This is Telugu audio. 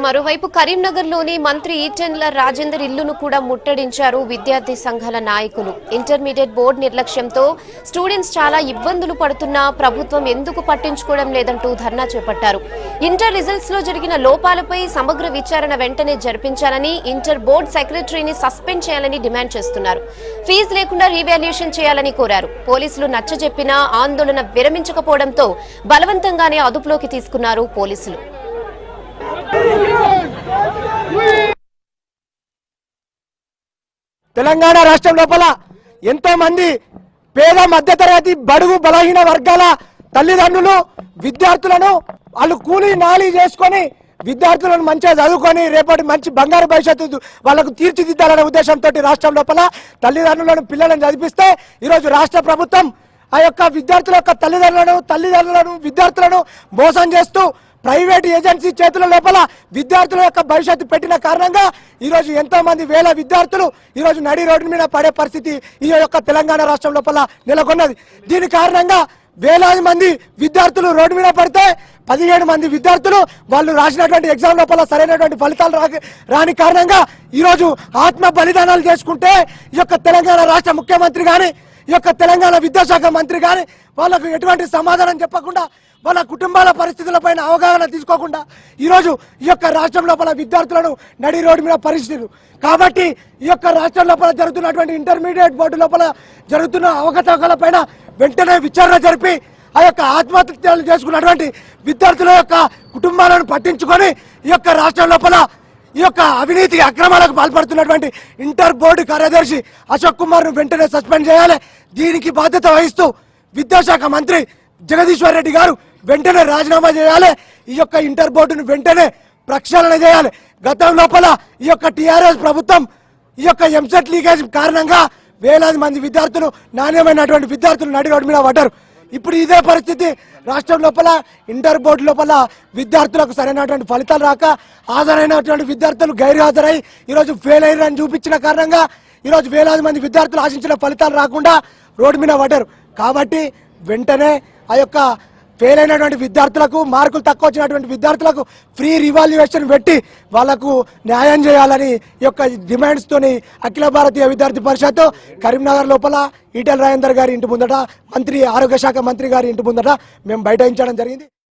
మరోవైపు కరీంనగర్లోని మంత్రి ఈటెన్ల రాజేందర్ ఇల్లును కూడా ముట్టడించారు విద్యార్థి సంఘాల నాయకులు. ఇంటర్మీడియట్ బోర్డు నిర్లక్ష్యంతో స్టూడెంట్స్ చాలా ఇబ్బందులు పడుతున్నా ప్రభుత్వం ఎందుకు పట్టించుకోవడం లేదంటూ ధర్నా చేపట్టారు. ఇంటర్ రిజల్ట్స్ లో జరిగిన లోపాలపై సమగ్ర విచారణ వెంటనే జరిపించాలని, ఇంటర్ బోర్డు సెక్రటరీని సస్పెండ్ చేయాలని డిమాండ్ చేస్తున్నారు. ఫీజు లేకుండా రీవాల్యుయేషన్ చేయాలని కోరారు. పోలీసులు నచ్చజెప్పినా ఆందోళన విరమించకపోవడంతో బలవంతంగానే అదుపులోకి తీసుకున్నారు పోలీసులు. తెలంగాణ రాష్ట్రం లోపల ఎంతో మంది పేద మధ్యతరగతి బడుగు బలహీన వర్గాల తల్లిదండ్రులు విద్యార్థులను వాళ్ళు కూలీ నాలి చేసుకొని విద్యార్థులను మంచిగా చదువుకొని రేపటి మంచి బంగారు భవిష్యత్తు వాళ్ళకు తీర్చిదిద్దాలనే ఉద్దేశంతో రాష్ట్రం లోపల తల్లిదండ్రులను పిల్లలను చదివిస్తే ఈరోజు రాష్ట్ర ప్రభుత్వం ఆ యొక్క విద్యార్థుల యొక్క తల్లిదండ్రులను విద్యార్థులను మోసం చేస్తూ ప్రైవేట్ ఏజెన్సీ చేతుల లోపల విద్యార్థుల యొక్క భవిష్యత్తు పెట్టిన కారణంగా ఈరోజు ఎంతో మంది వేల విద్యార్థులు ఈరోజు నడి రోడ్డు మీద పడే పరిస్థితి ఈ యొక్క తెలంగాణ రాష్ట్రం లోపల నెలకొన్నది. దీని కారణంగా వేలాది మంది విద్యార్థులు రోడ్డు మీద పడితే 17 మంది విద్యార్థులు వాళ్ళు రాసినటువంటి ఎగ్జామ్ లోపల సరైనటువంటి ఫలితాలు రాని కారణంగా ఈరోజు ఆత్మ బలిదానాలు చేసుకుంటే ఈ యొక్క తెలంగాణ రాష్ట్ర ముఖ్యమంత్రి కానీ ఈ యొక్క తెలంగాణ విద్యాశాఖ మంత్రి కానీ వాళ్ళకు ఎటువంటి సమాధానం చెప్పకుండా వాళ్ళ కుటుంబాల పరిస్థితులపైన అవగాహన తీసుకోకుండా ఈరోజు ఈ యొక్క రాష్ట్రం లోపల విద్యార్థులను నడి రోడ్డు మీద పరిస్థితులు కాబట్టి ఈ యొక్క రాష్ట్రం లోపల జరుగుతున్నటువంటి ఇంటర్మీడియట్ బోర్డు లోపల జరుగుతున్న అవకతవకలపైన వెంటనే విచారణ జరిపి ఆ యొక్క ఆత్మహత్యలు చేసుకున్నటువంటి విద్యార్థుల యొక్క కుటుంబాలను పట్టించుకొని ఈ యొక్క రాష్ట్రం లోపల ఈ యొక్క అవినీతి అక్రమాలకు పాల్పడుతున్నటువంటి ఇంటర్ బోర్డు కార్యదర్శి అశోక్ కుమార్ ను వెంటనే సస్పెండ్ చేయాలి. దీనికి బాధ్యత వహిస్తూ విద్యాశాఖ మంత్రి జగదీశ్వర్ రెడ్డి గారు వెంటనే రాజీనామా చేయాలి. ఈ యొక్క ఇంటర్ బోర్డును వెంటనే ప్రక్షాళన చేయాలి. గతం లోపల ఈ యొక్క టీఆర్ఎస్ ప్రభుత్వం ఈ యొక్క ఎంసెట్ లీకేజ్ కారణంగా వేలాది మంది విద్యార్థులు నాణ్యమైనటువంటి విద్యార్థులు నడి రోడ్డు మీద పడ్డారు. ఇప్పుడు ఇదే పరిస్థితి రాష్ట్రం లోపల ఇంటర్ బోర్డు లోపల విద్యార్థులకు సరైనటువంటి ఫలితాలు రాక హాజరైనటువంటి విద్యార్థులు గైర్హాజరై ఈరోజు ఫెయిల్ అయ్యారని చూపించిన కారణంగా ఈరోజు వేలాది మంది విద్యార్థులు ఆశించిన ఫలితాలు రాకుండా రోడ్డు మీద పడ్డారు. కాబట్టి వెంటనే ఆ యొక్క ఫెయిల్ అయినటువంటి విద్యార్థులకు మార్కులు తక్కువ వచ్చినటువంటి విద్యార్థులకు ఫ్రీ రివాల్యుయేషన్ పెట్టి వాళ్లకు న్యాయం చేయాలని ఈ యొక్క డిమాండ్స్ తోని అఖిల భారతీయ విద్యార్థి పరిషత్ కరీంనగర్ లోపల ఈటెల రాజేందర్ గారి ఇంటి ముందట ఆరోగ్య శాఖ మంత్రి గారి ఇంటి ముందట మేము బైఠాయించడం జరిగింది.